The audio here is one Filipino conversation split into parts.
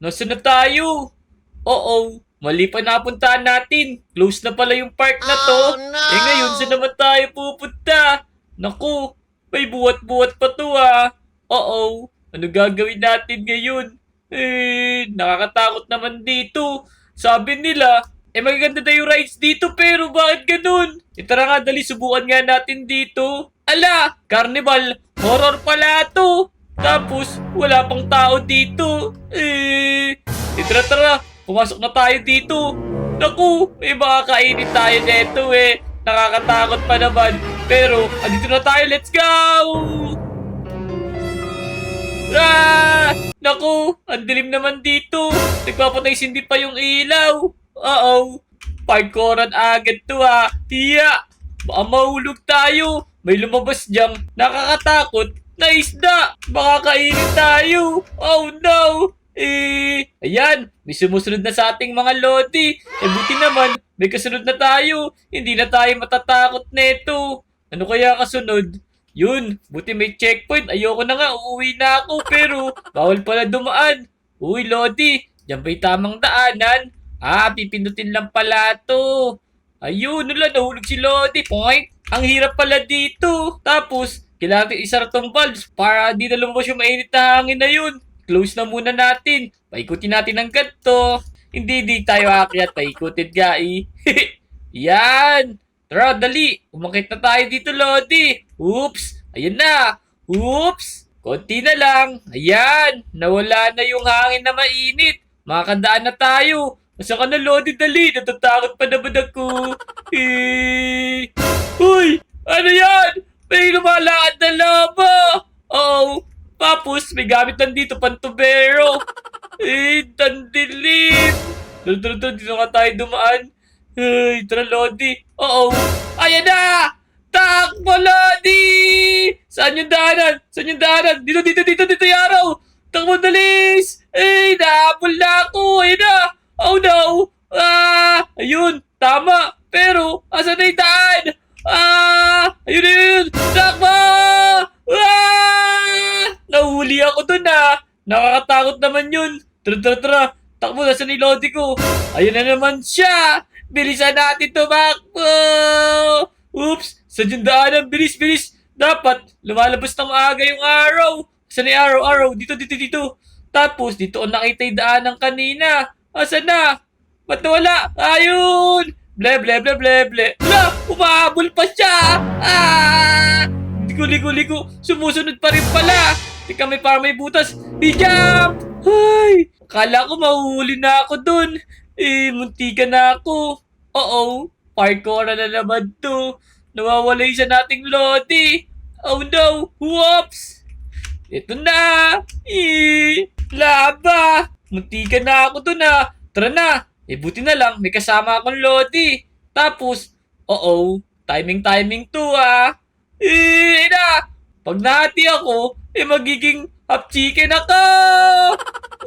Nasaan na tayo? Oo, mali pa napuntahan natin. Close na pala yung park na to. Oh no! Ngayon, saan naman tayo pupunta? Naku, may buwat-buwat pa to ah. Oo, ano gagawin natin ngayon? Nakakatakot naman dito. Sabi nila, magaganda na yung rides dito pero bakit ganun? Tara nga, dali, subukan nga natin dito. Ala, carnival, horror pala to. Tapos, wala pang tao dito. Tara, pumasok na tayo dito. Naku, may makakainin tayo neto eh. Nakakatakot pa naman. Pero, andito na tayo, let's go! Naku, ang dilim naman dito. Nagpapatay sindi pa yung ilaw. Uh-oh, parkouran agad to ah. Hiya, baka mahulog tayo. May lumabas diyang nakakatakot na isda. Baka kainin tayo. Oh no! Ayan, may sumusunod na sa ating mga lodi. Buti naman, may kasunod na tayo. Hindi na tayo matatakot neto. Ano kaya kasunod? Yun, buti may checkpoint. Ayoko na nga, uuwi na ako. Pero, bawal pala dumaan. Uy, lodi, dyan ba'y tamang daanan? Pipindutin lang pala to. Ayun, nula, nahulog si Lodi. Point. Ang hirap pala dito. Tapos, kailangan natin isara tong valves para di na lumabas yung mainit na hangin na yun. Close na muna natin. Paikutin natin ng ganito. Hindi di tayo aakyat. Paikutin ga eh. Yan. Tara, dali. Umakit na tayo dito, Lodi. Oops. Ayan na. Oops. Konti na lang. Ayan. Nawala na yung hangin na mainit. Makakandaan na tayo. Asa ka na, Lodi? Dali. Natatakot pa naman ako. Uy! Ano yan? May lumalakad na lava. Oo. Tapos, may gamit nandito, pantubero. Tandilim. Tara, dito nga tayo dumaan. Tara, Lodi. Oo. Ayan na! Takbo, Lodi! Saan yung daanan? Saan yung daanan? Dito yung araw! Takbo, dalis! Nahabol na ako! Ayan na! Oh no! Ayun! Tama! Pero, asan na yung daan? Ayun! Takbo! Nahuli ako dun ah! Nakakatakot naman yun! Tara! Takbo, nasa ni Lodi ko! Ayun na naman siya! Bilisan natin tumakbo! Oops! Sa daanan! Bilis! Dapat, lumalabas ng maaga yung araw! Saan yung araw? Dito! Tapos, dito ko nakita yung daanan kanina! Asan na? Ba't nawala? Ayun! Ble! Wala! Umahabol pa siya! Ligo! Sumusunod pa rin pala! Teka, may butas! I-jump! Ay! Akala ko mahuhuli na ako dun! Muntikan na ako! Oo! Parkour na naman to! Nawawala yung isa nating Lodi! Oh no! Whoops! Ito na! Laba! Muntikan na ako dun ah! Tara na! Buti na lang, may kasama akong Lodi! Tapos, timing to ah! Na! Pag nahati ako, magiging half chicken ako!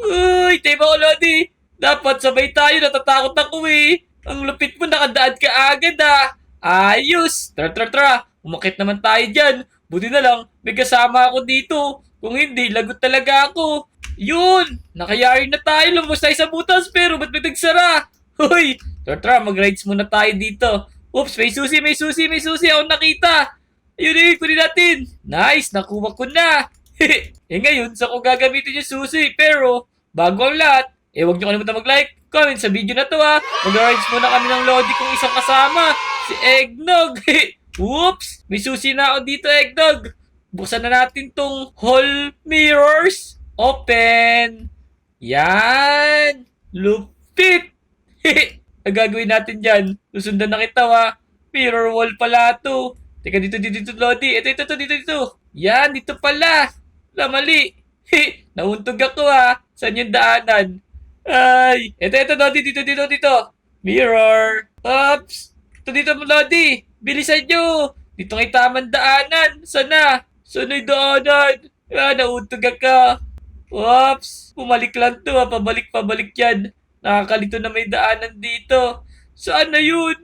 Uy! Tayo ba ko, Lodi? Dapat sabay tayo, natatakot ako eh! Ang lupit mo, nakadaan ka agad ah! Ayos! Tara! Umakit naman tayo dyan! Buti na lang, may kasama ako dito! Kung hindi, lagot talaga ako! Yun! Nakayari na tayo, lumabas tayo sa butas pero ba't may nagsara? Hoy! Tara, mag-rides muna tayo dito. Oops, may susi ako nakita. Ayun, kunin natin. Nice, nakuha ko na. Ngayon, sa ko gagamitin yung susi. Pero, bago ang lahat, huwag nyo kalimutan mag-like, comment sa video na to ha. Mag-rides muna kami ng Lodi kong isang kasama, si Eggnog. Whoops! May susi na ako dito, Eggnog. Buksan na natin tong hall mirrors. Open! Yan! Lupit! Ang gagawin natin dyan, susundan na kita ha. Mirror wall pala to. Teka, dito, Lodi. Dito. Yan, dito pala. Wala, mali. Nauntog ako ha. Saan yung daanan? Ay, ito, Lodi. Dito. Mirror. Oops. Dito, Lodi. Bilisan nyo. Dito ngay tamang daanan. Sana yung daanan? Nauntog ka. Oops! Bumalik lang to ha. Pabalik yan. Nakakalito na may daanan dito. Saan na yun?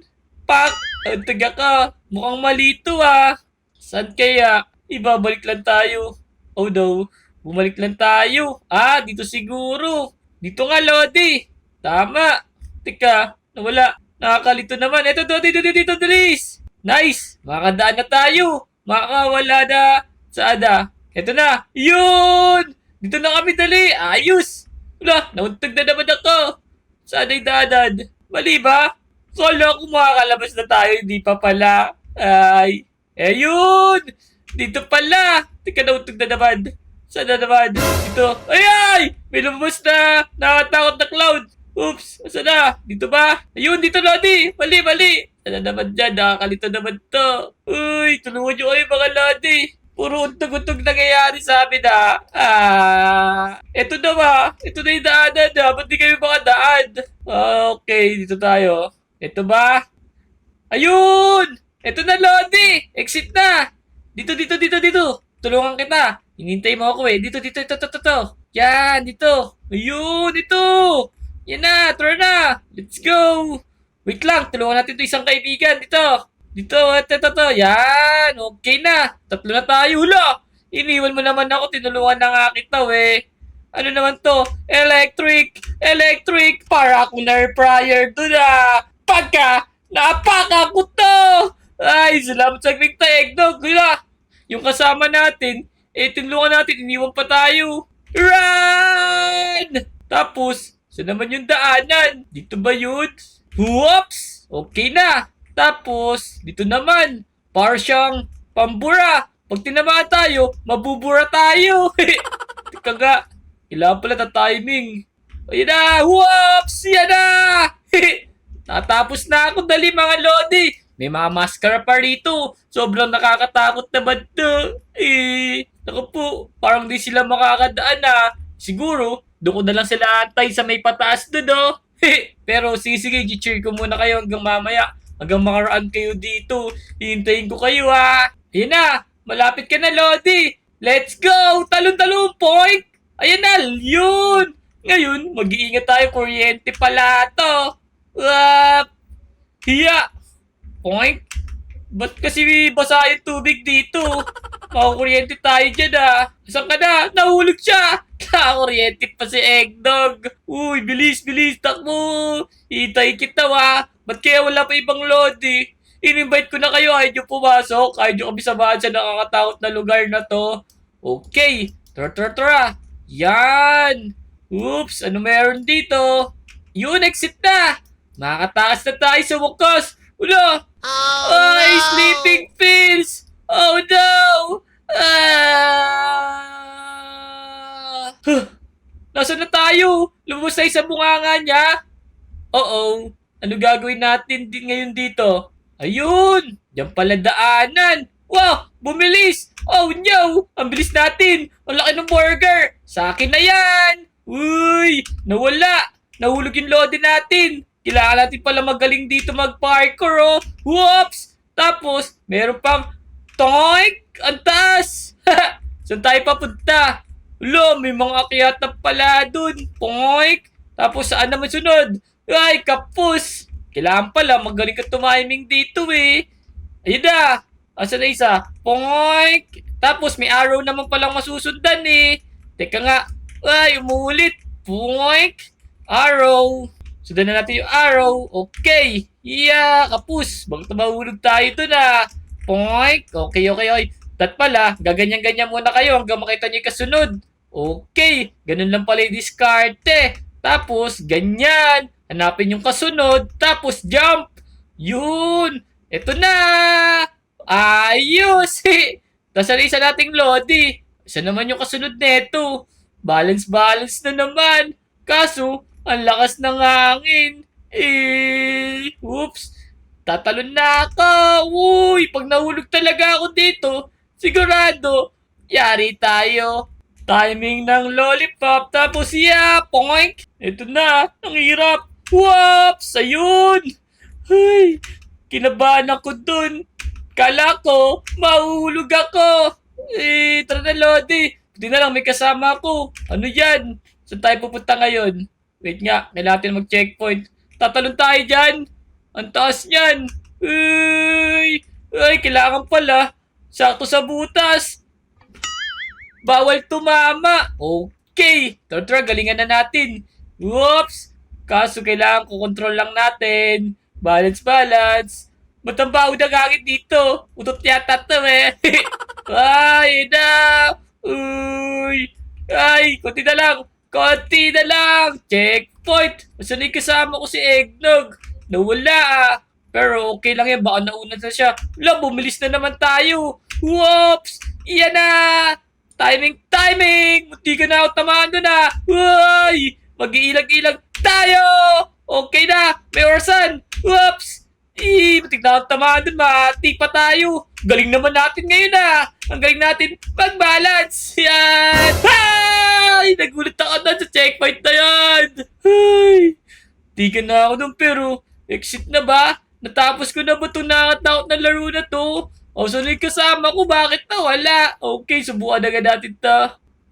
Pak! Ang taga ka. Mukhang malito ha. Saan kaya? Ibabalik lang tayo. Oh no. Bumalik lang tayo. Dito siguro. Dito nga, Lodi. Tama. Teka, nawala. Nakakalito naman. Eto, dito, dalis. Nice. Makakadaan na tayo. Makakawala na. Saan na? Eto na. Yun! Dito na kami dali. Ayos. Wala, nauntog na naman ako. Saan ay daanan? Mali ba? Kala ko makakalabas na tayo. Hindi pa pala. Ay. Ayun! Dito pala. Teka, nauntog na naman. Saan na naman? Dito. Ay, ay! May lumabas na nakatakot na cloud. Oops. Saan na? Dito ba? Ayun, dito, Lodi. Mali. Saan na naman dyan? Nakakalito naman to. Uy, tulungan nyo kayo mga Lodi. Puro untog-untog nangyayari sa amin eto na ba? Ito na yung daanan Ba't di kayo makadaan? Okay, dito tayo. Ito ba? Ayun! Ito na, Lodi! Exit na! Dito. Tulungan kita. Hinintay mo ako eh. Dito. Yan, dito. Ayun, ito. Yan na, tara na. Let's go. Wait lang, tulungan natin to isang kaibigan. Dito. Ito. Yan, okay na. Tatlo na tayo. Hula! Iniwan mo naman ako. Tinulungan na nga kita eh. Ano naman to? Electric! Para akong air fryer doon Pagka! Napaka ko to! Ay, salamat sa Greek Eggnog. Yung kasama natin, tinulungan natin, iniwan pa tayo. Run! Tapos, saan naman yung daanan? Dito ba yun? Whoops! Okay na. Tapos, dito naman, para siyang pambura. Pag tinamaan tayo, mabubura tayo. Teka nga, kailangan pala na timing. Ayun na! Whoops! Yan na! Natapos na ako, dali mga Lodi. May mga maskara pa rito. Sobrang nakakatakot naman to. Naku po, parang di sila makakadaan Siguro, doon ko na lang sila antay sa may pataas doon Pero sige, i-cheer ko muna kayo hanggang mamaya. Hanggang makaraan kayo dito. Hihintayin ko kayo Ayan na, malapit ka na Lodi. Let's go! Talon-talon, point! Ayan na, yun! Ngayon, mag-iingat tayo, kuryente pala to. Hiya! Point? Ba't kasi basa yung tubig dito? Makakuryente tayo dyan Saan ka na? Nahulog siya! Nakakuryente pa si Eggnog. Uy, bilis, takbo! Hintay kita Ba't kaya wala pa ibang Lodi? In-invite ko na kayo, ayaw nyo pumasok. Ayaw nyo kami samahan sa nakakatakot na lugar na to. Okay, tara. Yan! Oops, ano meron dito? Yun, exit na! Makakatakas na tayo sa wakas! Wala! Ay, sleeping pills! Oh no! Nasaan na tayo? Lumabas tayo sa bunganga niya? Oo. Ano gagawin natin din ngayon dito? Ayun! Diyan pala daanan! Wow! Bumilis! Oh no! Ang bilis natin! Ang laki ng burger! Sa akin na yan! Uy! Nawala! Nahulog yung Lodi natin! Kailangan natin pala magaling dito mag-parkour Whoops! Tapos, meron pang toink! Ang taas! Saan tayo papunta? Ulo, may mga akyat na pala dun. Poink! Tapos saan naman sunod? Ay, kapus! Kailangan pala magaling ka tumiming dito Ayun na! Asa na isa? Poink! Tapos may arrow naman palang masusundan Teka nga. Ay, umuulit. Poink! Arrow! Sundan na natin yung arrow. Okay. Yeah, kapus. Bakit mahulog tayo dun Poink! Okay. Dat pala, gaganyan-ganyan muna kayo hanggang makita nyo yung kasunod. Okay. Ganun lang pala yung diskarte. Tapos, ganyan. Hanapin yung kasunod. Tapos, jump. Yun. Ito na. Ayos. Tapos, isa nating Lodi. Isa naman yung kasunod neto. Balance na naman. Kaso, ang lakas ng hangin. Oops. Tatalon na ako. Uy, pag nahulog talaga ako dito, sigurado, yari tayo. Timing ng lollipop. Tapos, poink. Ito na. Ang hirap. Whoops. Ayun. Ay, kinabahan ako dun. Kala ko, mahulog ako. Tara na, Lodi. Buti na lang, may kasama ako. Ano yan? Saan tayo pupunta ngayon? Wait nga, kailangan natin mag-checkpoint. Tatalon tayo dyan. Ang taas niyan. Ay, kailangan pala. Sakto sa butas. Bawal tumama. Okay. Tara, galingan na natin. Whoops! Kaso kailangan ko control lang natin. Balance, balance. Ba't ang baho ng hangin dito? Utot yata to eh. Ay, na! Uy! Ay, konti na lang! Konti na lang! Checkpoint! Masan yung kasama ko si Eggnog? Nawala ah. Pero okay lang yan, baka nauna na siya. Wala, bumilis na naman tayo. Whoops! Iyan na! Timing, timing! Munti ka na ako tamaan doon ah! Uy! Mag-iilag-ilag tayo! Okay na! May orasan! Whoops! Muntik na ako tamaan doon, mati pa tayo! Galing naman natin ngayon ah! Ang galing natin mag-balance! Yan! Ay! Nagulat ako doon sa checkpoint na yan! Ay! Tigan na ako doon pero exit na ba? Natapos ko na ba itong nakataot na laro na to? O, saan yung kasama ko? Bakit nawala? Okay, subukan na nga natin to.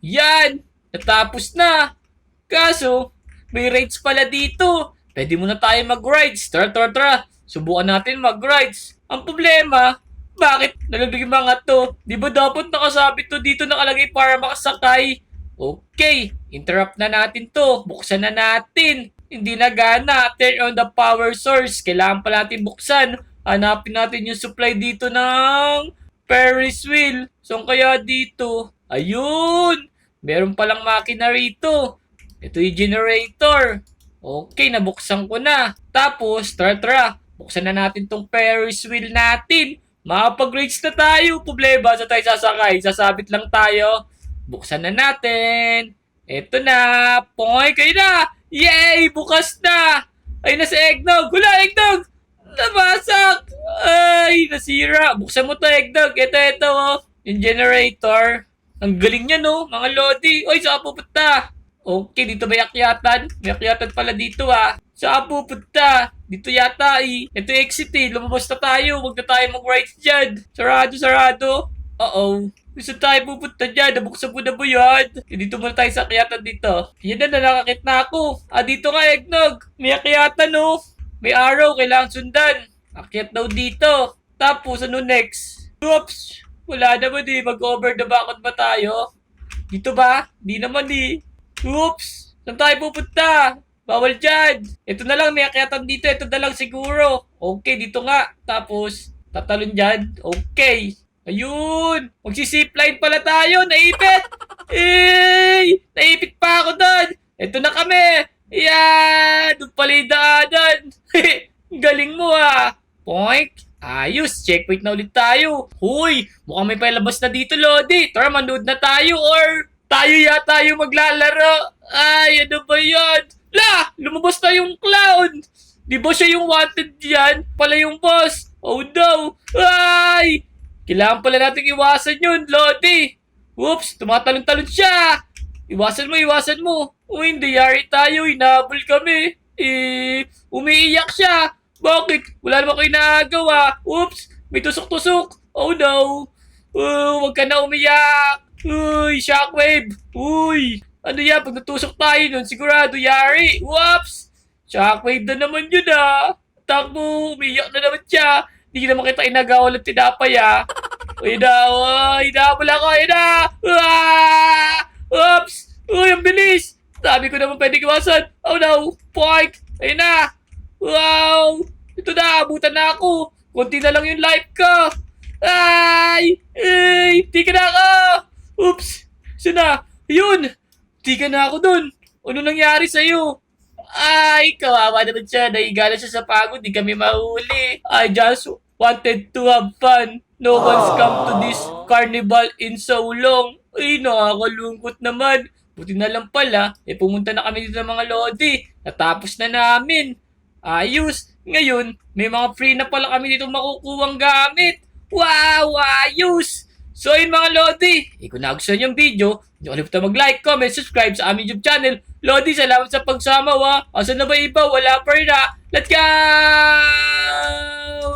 Yan! Natapos na! Kaso, may rides pala dito. Pwede muna tayo mag-rides. Tara, tara, tara. Subukan natin mag-rides. Ang problema, bakit nalabig yung mga to? Di ba dapat nakasabit to dito nakalagay para makasakay? Okay, interrupt na natin to. Buksan na natin. Hindi na gana. Turn on the power source. Kailangan pa natin buksan. Hanapin natin yung supply dito ng Ferris wheel. Saan kaya dito? Ayun! Meron palang makina rito. Ito yung generator. Okay, nabuksan ko na. Tapos, tara tara. Buksan na natin tong Ferris wheel natin. Makapag-race na tayo. Problema sa tayo sasakay. Sasabit lang tayo. Buksan na natin. Eto na. Pongoy kayo na. Yay! Bukas na. Ay, nasa Eggnog. Wala, Eggnog. Nabasak. Ay, nasira. Buksan mo to, Eggnog. Ito, oh. Yung generator. Ang galing niya, no? Mga Lodi. Oy, saan pupunta? Okay, dito may akyatan. May akyatan pala dito, ah. Saan pupunta? Dito yata, eh. Ito yung exit, eh. Lumabas na tayo. Huwag na tayo mag-right dyan. Sarado, sarado. Uh-oh. Gusto tayo pupunta dyan. Nabuksan mo na ba yan? Dito muna tayo sa akyatan dito. Yan na, nakakit na ako. Ah, dito nga, Eggnog. May akyatan, no? May araw, kailangan sundan. Akyat daw dito. Tapos, ano next? Oops! Wala naman eh. Mag-over the backot ba tayo? Dito ba? Di naman eh. Oops! Saan tayo pupunta? Bawal dyan. Ito na lang, may akyatan dito. Ito na lang siguro. Okay, dito nga. Tapos, tatalon dyan. Okay. Ayun! Magsisipline pala tayo! Naipit! Eh! Naipit pa ako doon! Ito na kami! Yan! Doon pala yung daanan! Galing mo ah! Point! Ayos! Checkpoint na ulit tayo! Huy! Mukhang may palabas na dito, Lodi! Tara, manood na tayo or tayo yata yung maglalaro! Ay, ano ba yan? La! Lumabas na yung clown! Di ba siya yung wanted yan? Pala yung boss! Oh no! Ay! Kailangan pala natin iwasan yun, Lodi. Whoops, tumatalon-talon siya. Iwasan mo, iwasan mo. Uy, hindi yari tayo. Hinahabol kami. Umiiyak siya. Bakit? Wala naman kayo nagawa. Whoops, may tusok-tusok. Oh no. Huwag ka na umiyak. Uy, shockwave. Uy, ano yan? Pag natusok tayo nun, sigurado yari. Whoops. Shockwave na naman yun ah. Takbo, umiiyak na naman siya. Hindi naman kita inagawa ng tinapay ah. Uy na, hinahabol ako, uy na! Oops! Uy, ang bilis! Sabi ko naman pwede iwasan. Oh no! Poink! Ayun na! Wow! Ito na, abutan na ako. Kunti na lang yung life ko. Ay! Ay! Tika na ako! Oops! Saan na? Ayun! Tika na ako dun. Ano nangyari sa'yo? Ay, kawawa naman siya. Naigala siya sa pagod. Di kami mahuli. I just wanted to have fun. No one's come to this carnival in so long. Ay, nakakalungkot naman. Buti na lang pala, pumunta na kami dito ng mga Lodi. Natapos na namin. Ayos. Ngayon, may mga free na pala kami dito makukuhang gamit. Wow, ayos! So yun mga Lodi, kung nagustuhan yung video, hindi ko kalimutan mag-like, comment, subscribe sa aming YouTube channel. Lodi, salamat sa pagsama wa. Asan na ba iba? Wala pa rin ha. Let's go!